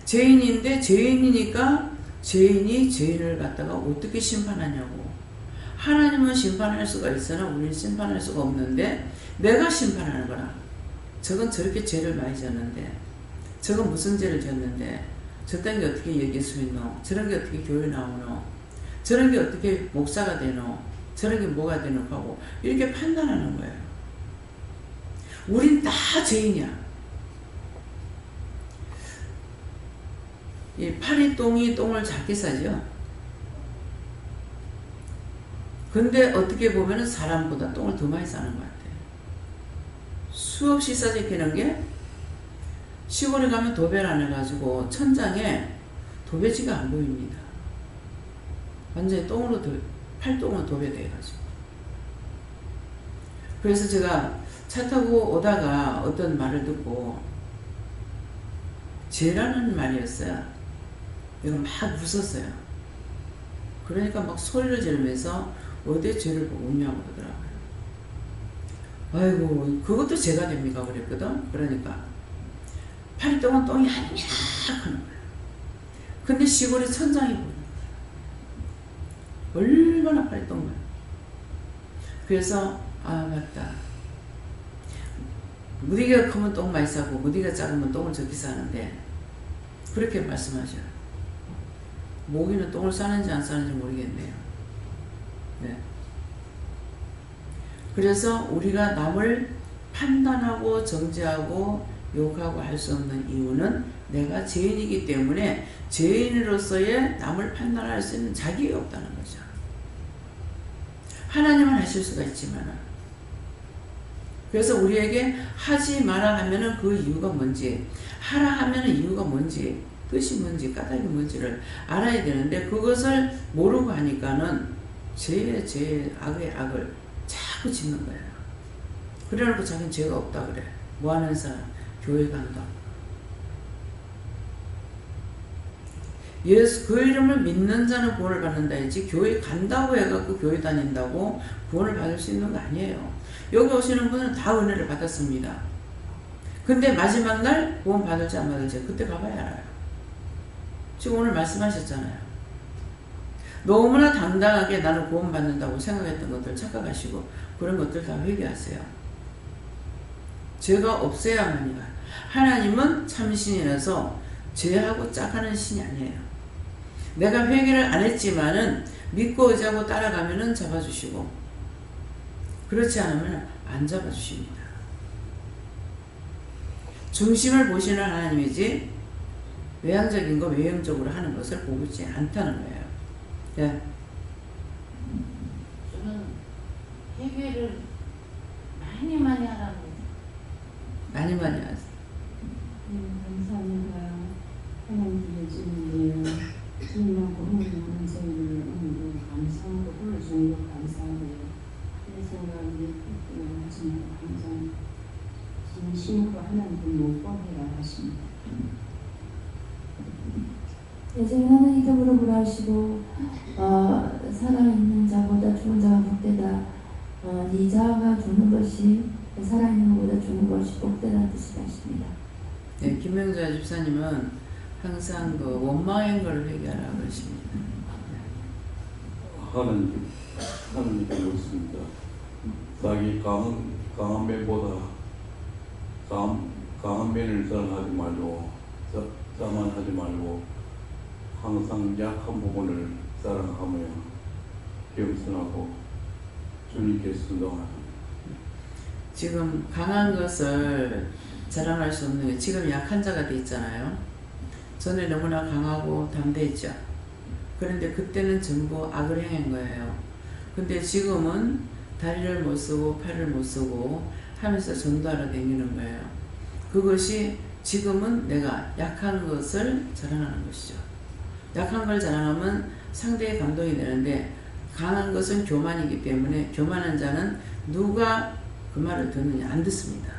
죄인인데 죄인이니까 죄인이 죄인을 갖다가 어떻게 심판하냐고. 하나님은 심판할 수가 있으나 우리는 심판할 수가 없는데 내가 심판하는 거라. 저건 저렇게 죄를 많이 졌는데 저건 무슨 죄를 졌는데 저딴 게 어떻게 예수 수 있노? 저런 게 어떻게 교회 나오노? 저런 게 어떻게 목사가 되노? 저런 게 뭐가 되노? 하고 이렇게 판단하는 거예요. 우린 다 죄인이야. 이 파리똥이 똥을 작게 싸죠. 근데 어떻게 보면 사람보다 똥을 더 많이 싸는 것 같아요. 수없이 싸지키는 게 시골에 가면 도배를 안 해가지고 천장에 도배지가 안 보입니다. 완전히 똥으로 팔똥으로 도배돼가지고. 그래서 제가 차 타고 오다가 어떤 말을 듣고 죄라는 말이었어요. 내가 막 웃었어요. 그러니까 막 소리를 지르면서 어디 죄를 보고 웃냐고 그러더라고요. 아이고 그것도 죄가 됩니까? 그랬거든. 그러니까 파리똥은 똥이 아니냐 하는 거야. 근데 시골에 천장이 보여. 얼마나 파리똥을. 그래서 아 맞다. 무디가 크면 똥 많이 싸고 무디가 작으면 똥을 적게 싸는데 그렇게 말씀하셔요. 모기는 똥을 싸는지 안 싸는지 모르겠네요. 네. 그래서 우리가 남을 판단하고 정죄하고 욕하고 할 수 없는 이유는 내가 죄인이기 때문에 죄인으로서의 남을 판단할 수 있는 자격이 없다는 거죠. 하나님은 하실 수가 있지만 그래서 우리에게 하지 마라 하면은 그 이유가 뭔지 하라 하면은 이유가 뭔지 뜻이 뭔지 까닭이 뭔지를 알아야 되는데 그것을 모르고 하니까는 죄의 악의 악을 자꾸 짓는 거예요. 그래놓고 자기는 죄가 없다 그래. 뭐 하는 사람? 교회 간다. 예수 그 이름을 믿는 자는 구원을 받는다 했지 교회 간다고 해갖고 교회 다닌다고 구원을 받을 수 있는 거 아니에요. 여기 오시는 분은 다 은혜를 받았습니다. 근데 마지막 날 구원 받을지 안 받을지 그때 가봐야 알아요. 지금 오늘 말씀하셨잖아요. 너무나 당당하게 나는 구원 받는다고 생각했던 것들 착각하시고 그런 것들 다 회개하세요. 죄가 없어야만이 가요. 하나님은 참신이라서 죄하고 짝하는 신이 아니에요. 내가 회개를 안 했지만은 믿고 의지하고 따라가면은 잡아주시고 그렇지 않으면 안 잡아주십니다. 중심을 보시는 하나님이지 외향적인 거 외형적으로 하는 것을 보고 있지 않다는 거예요. 네. 저는 회개를 많이 하라는 거죠. 많이 하세요. 감사합니다. 하나님께 주님이에요. 주님하고 하나님 저희를 오늘도 감사하고 불러주는 것 감사하고요. 내 생각이 정말 항상 진심으로 하나님께 못 보내라 하십니다. 예수님 하나님께 물어보라 하시고 살아있는 자보다 죽은 자가 복되다. 이 자가 죽는 것이 살아있는 것보다 죽는 것이 복되다는 뜻이다 하십니다. 네, 김명자 집사님은 항상 그 원망인 걸 회개하라고 그러십니다. 하나님께 묻습니다. 자기 강한 맨보다 강한 맨을 자랑하지 말고 자만하지 말고 항상 약한 부분을 자랑하며 겸손하고 주님께 순종하라. 지금 강한 것을 자랑할 수 없는 게 지금 약한 자가 돼 있잖아요. 전에 너무나 강하고 담대했죠. 그런데 그때는 전부 악을 행한 거예요. 근데 지금은 다리를 못 쓰고 팔을 못 쓰고 하면서 전도하러 다니는 거예요. 그것이 지금은 내가 약한 것을 자랑하는 것이죠. 약한 걸 자랑하면 상대의 감동이 되는데 강한 것은 교만이기 때문에 교만한 자는 누가 그 말을 듣느냐 안 듣습니다.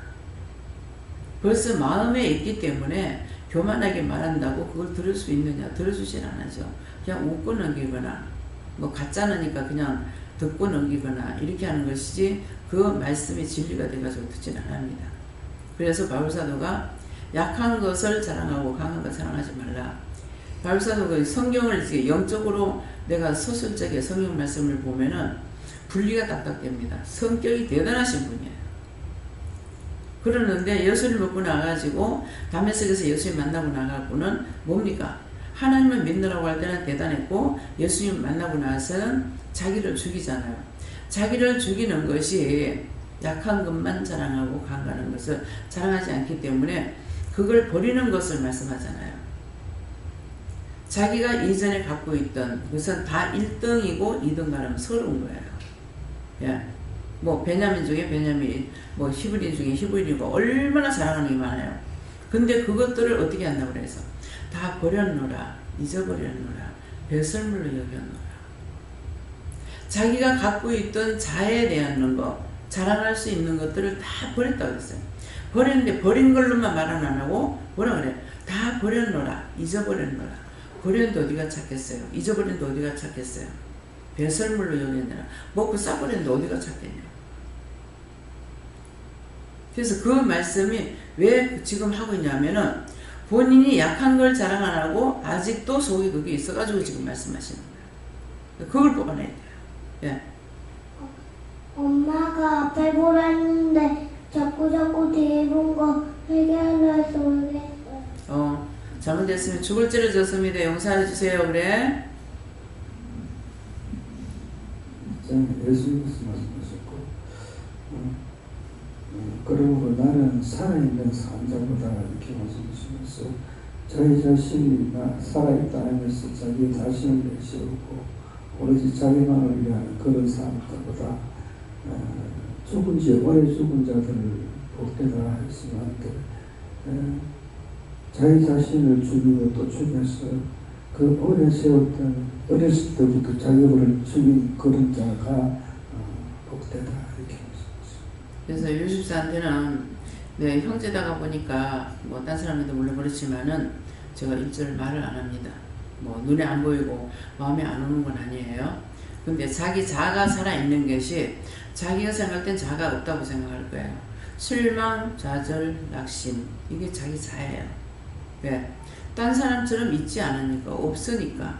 벌써 마음에 있기 때문에 교만하게 말한다고 그걸 들을 수 있느냐 들어주질 않아죠. 그냥 웃고 넘기거나 뭐 가짜니까 그냥 듣고 넘기거나 이렇게 하는 것이지 그 말씀이 진리가 돼가지고 듣지는 않습니다. 그래서 바울사도가 약한 것을 자랑하고 강한 것 자랑하지 말라. 바울사도가 성경을 영적으로 내가 소설적인 성경 말씀을 보면은 분리가 딱딱됩니다. 성격이 대단하신 분이에요. 그러는데 예수를 먹고 나가지고 다메섹에서 예수님 만나고 나가고는 뭡니까? 하나님을 믿느라고 할 때는 대단했고 예수님 만나고 나서는 자기를 죽이잖아요. 자기를 죽이는 것이 약한 것만 자랑하고 강간하는 것을 자랑하지 않기 때문에 그걸 버리는 것을 말씀하잖아요. 자기가 이전에 갖고 있던 그것은 다 1등이고 2등 가면 서러운 거예요. 예. 뭐 베냐민 중에 베냐민, 뭐 히브리인 중에 히브리인이고 얼마나 자랑하는 게 많아요. 근데 그것들을 어떻게 한다고 그래서 다 버렸노라, 잊어버렸노라, 배설물로 여겼노라. 자기가 갖고 있던 자에 대한 거, 자랑할 수 있는 것들을 다 버렸다고 했어요. 버렸는데 버린 걸로만 말은 안 하고 뭐라 그래? 다 버렸노라, 잊어버렸노라. 버렸는데 어디가 찾겠어요? 잊어버렸는데 어디가 찾겠어요? 배설물로 여겼노라. 먹고 싸버렸는데 어디가 찾겠냐? 그래서 그 말씀이 왜 지금 하고 있냐면은 본인이 약한 걸 자랑 안 하고 아직도 속에 그게 있어가지고 지금 말씀하시는 거예요. 그걸 뽑아내야 돼요. 예. 엄마가 앞에 보라 했는데 자꾸 뒤에 본 거 회개하려 해서 회개했어요. 잘못됐으면 죽을 죄를 졌습니다. 용서해 주세요. 그래. 예수님께서 말씀하셨고 그러므로 나는 살아있는 산자보다 이렇게 말씀하시면서 자기 자신이 살아있다 하면서 자기 자신을 내세우고 오로지 자기만을 위한 그런 삶보다 죽은 지 오래 죽은 자들을 복되다 했으면 자기 자신을 죽이고 또 죽여서 그 오래 세웠던 어렸을 때부터 자격을 죽인 그런 자가 복되다 이렇게 말씀하셨습니다. 그래서 유십사한테는 네, 형제다가 보니까 뭐 딴 사람한테 물론 그렇지만은 제가 일절 말을 안 합니다. 뭐 눈에 안 보이고 마음에 안 오는 건 아니에요. 근데 자기 자아가 살아있는 것이 자기가 생각할 땐 자아가 없다고 생각할 거예요. 실망, 좌절, 낙심 이게 자기 자아예요. 왜? 딴 사람처럼 있지 않으니까 없으니까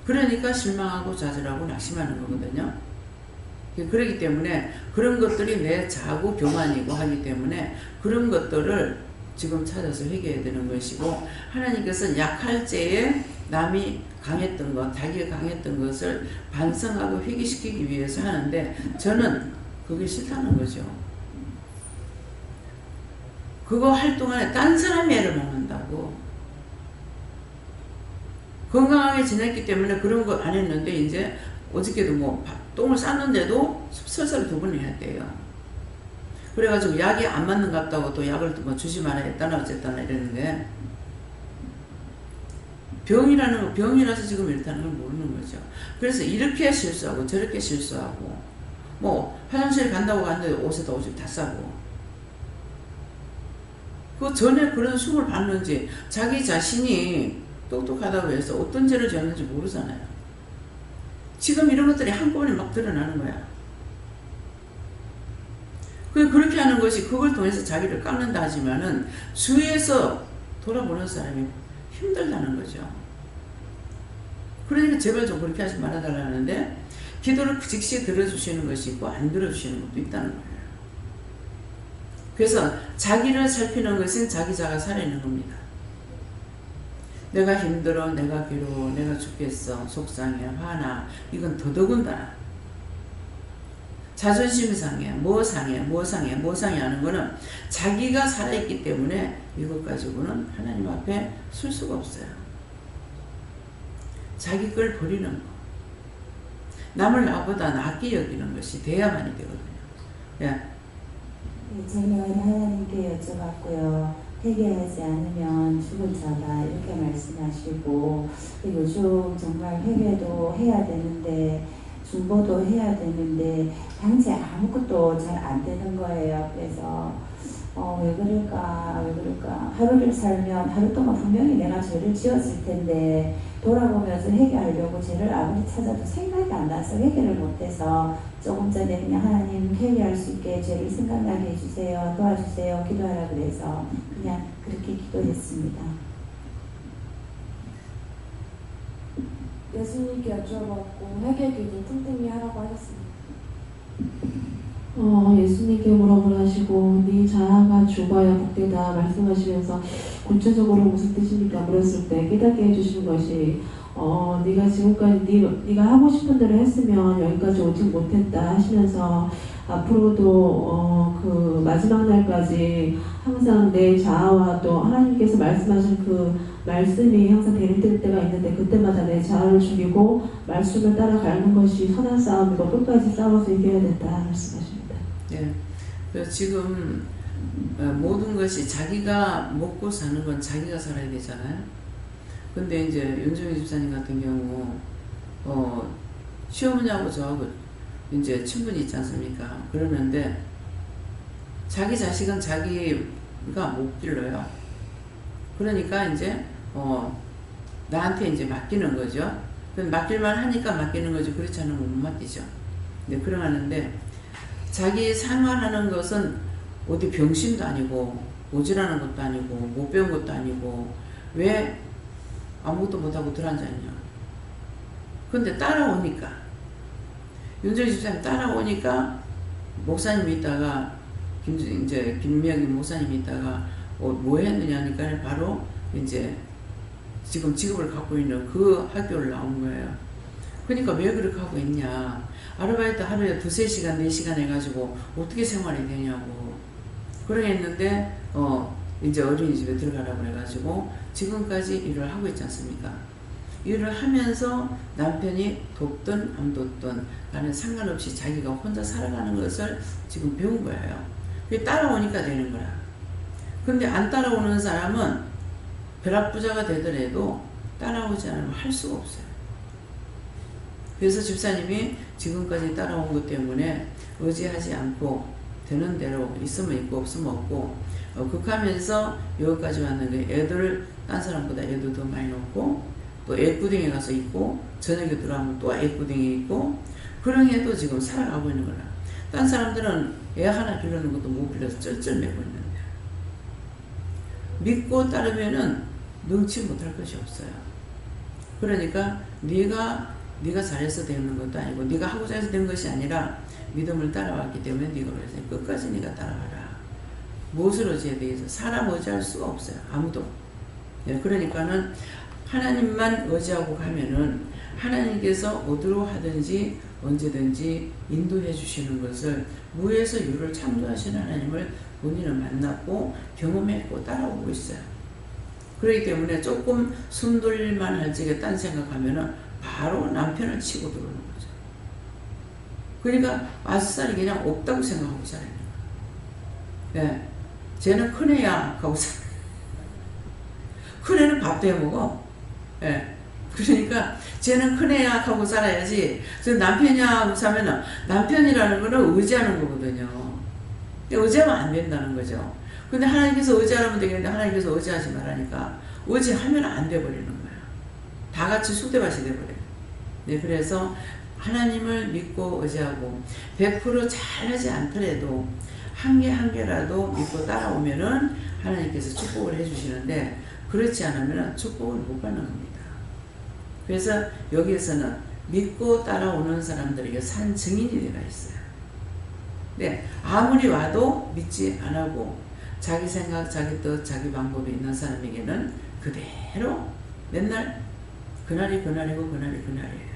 그러니까 실망하고 좌절하고 낙심하는 거거든요. 그렇기 때문에 그런 것들이 내 자고 교만이고 하기 때문에 그런 것들을 지금 찾아서 회개해야 되는 것이고 하나님께서는 약할 때에 남이 강했던 것, 자기가 강했던 것을 반성하고 회개시키기 위해서 하는데 저는 그게 싫다는 거죠. 그거 할 동안에 딴 사람이 애를 먹는다고. 건강하게 지냈기 때문에 그런 거 안 했는데 이제 어저께도 뭐 똥을 쌌는데도 설사를 2번 해야 돼요. 그래가지고 약이 안 맞는 것 같다고 또 약을 뭐 주지 말아야 했다나 어쨌다나 이랬는데 병이라서 지금 이렇다는 걸 모르는 거죠. 그래서 이렇게 실수하고 저렇게 실수하고 뭐 화장실 간다고 갔는데 옷에다 오줌 다 싸고 그 전에 그런 수를 받는지 자기 자신이 똑똑하다고 해서 어떤 죄를 지었는지 모르잖아요. 지금 이런 것들이 한꺼번에 막 드러나는 거야. 그렇게 하는 것이 그걸 통해서 자기를 깎는다 하지만은 주위에서 돌아보는 사람이 힘들다는 거죠. 그러니까 제발 좀 그렇게 하지 말아달라 하는데 기도를 즉시 들어주시는 것이 있고 안 들어주시는 것도 있다는 거예요. 그래서 자기를 살피는 것은 자기 자가 살아있는 겁니다. 내가 힘들어, 내가 괴로워, 내가 죽겠어, 속상해, 화나 이건 더더군다나 자존심이 상해, 뭐 상해 하는 거는 자기가 살아있기 때문에 이것 가지고는 하나님 앞에 쓸 수가 없어요. 자기 걸 버리는 거. 남을 나보다 낫게 여기는 것이 돼야만이 되거든요. 예. 저는 하나님께 여쭤봤고요. 회개하지 않으면 죽은 자다 이렇게 말씀하시고 요즘 정말 회개도 해야 되는데 중보도 해야 되는데 당장 아무것도 잘 안 되는 거예요. 그래서 왜 그럴까 하루를 살면 하루 동안 분명히 내가 죄를 지었을 텐데 돌아보면서 회개하려고 죄를 아무리 찾아도 생각이 안 나서 회개를 못해서 조금 전에 그냥 하나님 회개할 수 있게 죄를 생각나게 해주세요, 도와주세요, 기도하라 그래서 그냥 그렇게 기도했습니다. 예수님께 여쭤봤고 회개기도 틈틈이 하라고 하셨습니다. 예수님께 물어보라시고 네 자아가 죽어야 복되다 말씀하시면서 구체적으로 무슨 뜻입니까 물었을 때 깨닫게 해주시는 것이 네가 지금까지 네가 하고 싶은 대로 했으면 여기까지 오지 못했다 하시면서 앞으로도 그 마지막 날까지 항상 내 자아와 또 하나님께서 말씀하신 그 말씀이 항상 대립될 때가 있는데 그때마다 내 자아를 죽이고 말씀을 따라가는 것이 선한 싸움이고 끝까지 싸워서 이겨야 된다 말씀하십니다. 네. 그래서 지금 모든 것이 자기가 먹고 사는 건 자기가 살아야 되잖아요. 근데 이제 윤정희 집사님 같은 경우 시어머니하고 저하고 이제 친분이 있지 않습니까? 그러는데 자기 자식은 자기가 못 길러요. 그러니까 이제 나한테 이제 맡기는 거죠. 맡길만 하니까 맡기는 거죠. 그렇지 않으면 못 맡기죠. 네, 그러는데 자기 생활하는 것은 어디 병신도 아니고 모질하는 것도 아니고 못 배운 것도 아니고 왜 아무것도 못하고 들어앉아있냐. 근데 따라오니까 윤정희 집사님 따라오니까 목사님이 있다가 김명희 목사님이 있다가 뭐 했느냐 하니까 바로 이제 지금 직업을 갖고 있는 그 학교를 나온 거예요. 그러니까 왜 그렇게 하고 있냐. 아르바이트 하루에 2-3시간 4시간 해가지고 어떻게 생활이 되냐고. 그러겠는데 이제 어린이집에 들어가라고 해가지고 지금까지 일을 하고 있지 않습니까? 일을 하면서 남편이 돕든 안 돕든 나는 상관없이 자기가 혼자 살아가는 것을 지금 배운 거예요. 그게 따라오니까 되는 거야. 근데 안 따라오는 사람은 벼락부자가 되더라도 따라오지 않으면 할 수가 없어요. 그래서 집사님이 지금까지 따라온 것 때문에 의지하지 않고 되는 대로 있으면 있고 없으면 없고 극하면서 여기까지 왔는데 애들 딴 사람보다 애도 더 많이 놓고 또 애구덩이에 가서 있고 저녁에 들어가면 또 애구덩이에 있고 그런 애도 지금 살아가고 있는 거라. 딴 사람들은 애 하나 기르는 것도 못 길러서 쩔쩔매고 있는데 믿고 따르면은 능치 못할 것이 없어요. 그러니까 네가 잘해서 되는 것도 아니고 네가 하고자 해서 된 것이 아니라 믿음을 따라왔기 때문에 네가 그래서 끝까지 네가 따라가라. 무엇을 의지해야 되겠어? 사람 의지할 수가 없어요. 아무도. 예, 그러니까는 하나님만 의지하고 가면은 하나님께서 어디로 하든지 언제든지 인도해 주시는 것을 무에서 유를 창조하시는 하나님을 본인은 만났고 경험했고 따라오고 있어요. 그렇기 때문에 조금 숨돌릴만 할지게 딴 생각하면은 바로 남편을 치고 들어오는 거죠. 그러니까 아스살이 그냥 없다고 생각하고 살아요. 네. 쟤는 큰애야 하고 살아요. 큰애는 밥도 해먹어. 네. 그러니까 쟤는 큰애야 하고 살아야지. 그래서 남편이야 하고 살면은 남편이라는 거는 의지하는 거거든요. 의지하면 안 된다는 거죠. 근데 하나님께서 의지하면 되겠는데 하나님께서 의지하지 말라니까 의지하면 안 돼버리는 거야. 다 같이 수대밭이 돼버려요. 네, 그래서 하나님을 믿고 의지하고 100% 잘하지 않더라도 한 개라도 믿고 따라오면은 하나님께서 축복을 해주시는데 그렇지 않으면 축복을 못 받는 겁니다. 그래서 여기에서는 믿고 따라오는 사람들에게 산 증인이 되어 있어요. 네, 아무리 와도 믿지 않고 자기 생각, 자기 뜻, 자기 방법이 있는 사람에게는 그대로 맨날 그날이 그날이고 그날이 그날이에요.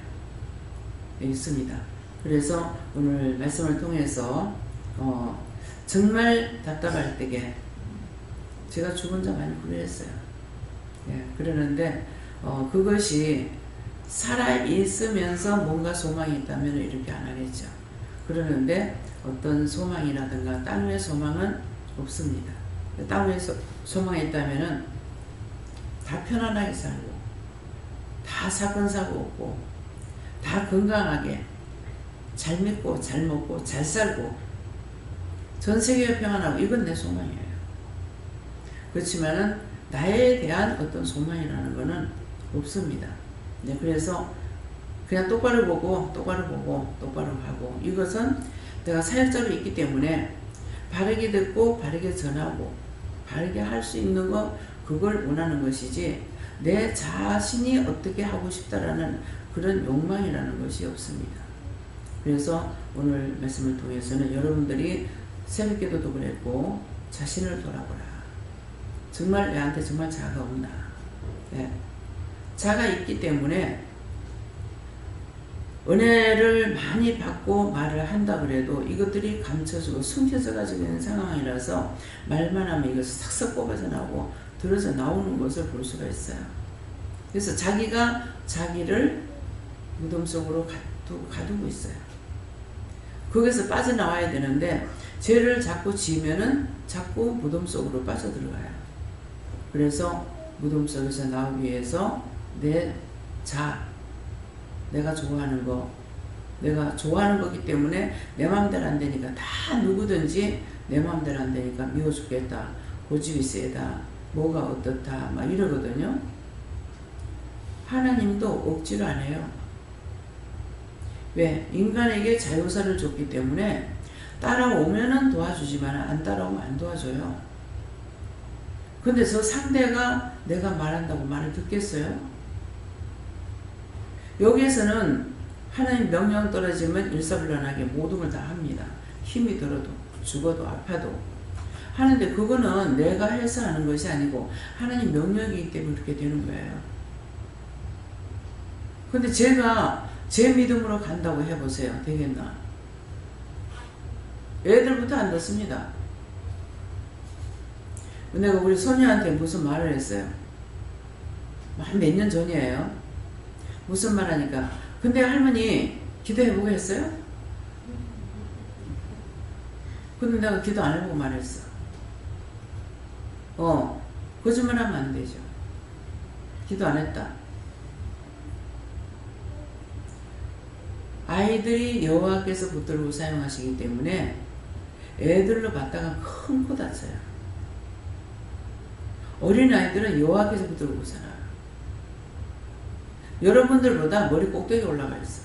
네, 있습니다. 그래서 오늘 말씀을 통해서 정말 답답할 때에 제가 죽은 자 많이 구했어요. 예, 그러는데 그것이 살아있으면서 뭔가 소망이 있다면 이렇게 안 하겠죠. 그러는데 어떤 소망이라든가 땅 위의 소망은 없습니다. 땅 위에 소망이 있다면 다 편안하게 살고 다 사건 사고 없고 다 건강하게 잘 믿고 잘 먹고 잘 살고 전 세계가 평안하고 이건 내 소망이에요. 그렇지만은 나에 대한 어떤 소망이라는 거는 없습니다. 네, 그래서 그냥 똑바로 보고 똑바로 하고 이것은 내가 사역자로 있기 때문에 바르게 듣고 바르게 전하고 바르게 할 수 있는 거 그걸 원하는 것이지 내 자신이 어떻게 하고 싶다라는 그런 욕망이라는 것이 없습니다. 그래서 오늘 말씀을 통해서는 여러분들이 새벽기도도 그랬고 자신을 돌아보라. 정말 내한테 정말 자가 없나. 네. 자가 있기 때문에 은혜를 많이 받고 말을 한다 그래도 이것들이 감춰지고 숨겨져 가지고 있는 상황이라서 말만 하면 이것이 싹싹 뽑아져 나오고 들어져 나오는 것을 볼 수가 있어요. 그래서 자기가 자기를 무덤 속으로 가두고 있어요. 거기서 빠져나와야 되는데 죄를 자꾸 지으면은 자꾸 무덤 속으로 빠져들어가요. 그래서 무덤 속에서 나오기 위해서 내가 좋아하는 거, 내가 좋아하는 거기 때문에 내 마음대로 안 되니까 다 누구든지 내 마음대로 안 되니까 미워 죽겠다, 고집이 세다, 뭐가 어떻다 막 이러거든요. 하나님도 억지로 안 해요. 왜? 인간에게 자유사를 줬기 때문에 따라오면은 도와주지만 안 따라오면 안 도와줘요. 근데 저 상대가 내가 말한다고 말을 듣겠어요? 여기에서는 하나님 명령 떨어지면 일사불란하게 모든 걸 다 합니다. 힘이 들어도 죽어도 아파도 하는데 그거는 내가 해서 하는 것이 아니고 하나님 명령이기 때문에 그렇게 되는 거예요. 근데 제가 제 믿음으로 간다고 해보세요. 되겠나? 애들부터 안 듣습니다. 내가 우리 소녀한테 무슨 말을 했어요? 한 몇 년 전이에요. 무슨 말 하니까 근데 할머니 기도해보고 했어요? 근데 내가 기도 안 해보고 말했어. 거짓말하면 안 되죠. 기도 안 했다. 아이들이 여호와께서 붙들고 사용하시기 때문에 애들로 봤다가 큰 코 다쳐요. 어린아이들은 여호와께서 붙들고 살아요. 여러분들보다 머리 꼭대기 올라가 있어.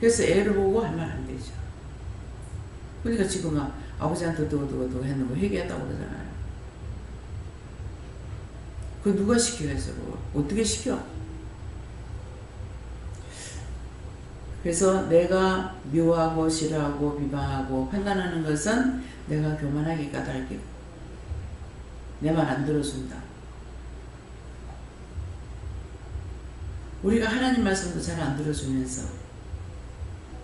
그래서 애를 보고 하면 안 되죠. 그러니까 지금 아버지한테 두고 했는 거 회개했다고 그러잖아요. 그 누가 시키겠어? 어떻게 시켜? 그래서 내가 미워하고 싫어하고 비방하고 판단하는 것은 내가 교만하게 까닭이고 내 말 안 들어준다. 우리가 하나님 말씀도 잘 안 들어주면서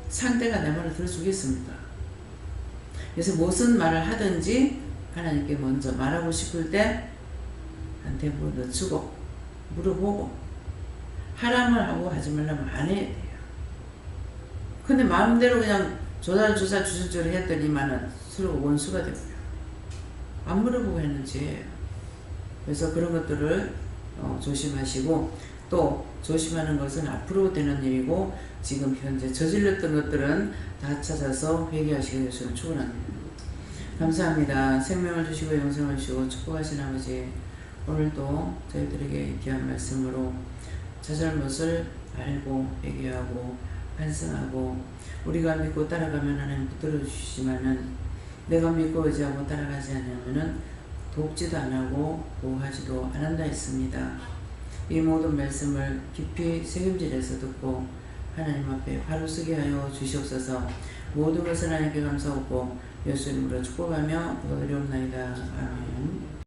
상대가 내 말을 들어주겠습니까? 그래서 무슨 말을 하든지 하나님께 먼저 말하고 싶을 때 한테 늦추고 물어보고 하라면 하고 하지 말라면 안 해야 돼요. 근데 마음대로 그냥 주술조리 했더니만은 서로 원수가 되고요. 안 물어보고 했는지. 그래서 그런 것들을 조심하시고 또 조심하는 것은 앞으로 되는 일이고 지금 현재 저질렀던 것들은 다 찾아서 회개하시기 위해서 축원합니다. 감사합니다. 생명을 주시고 영생을 주시고 축복하신 아버지, 오늘도 저희들에게 귀한 말씀으로 자잘못을 알고 회개하고 반성하고 우리가 믿고 따라가면 하나님 붙들어 주시지만은 내가 믿고 의지하고 따라가지 않으면은 돕지도 안 하고 보호하지도 안 한다 했습니다. 이 모든 말씀을 깊이 새김질해서 듣고 하나님 앞에 바로 서게 하여 주시옵소서. 모든 것을 하나님께 감사하고 예수 이름으로 축복하며 기도드리옵나이다. 아멘.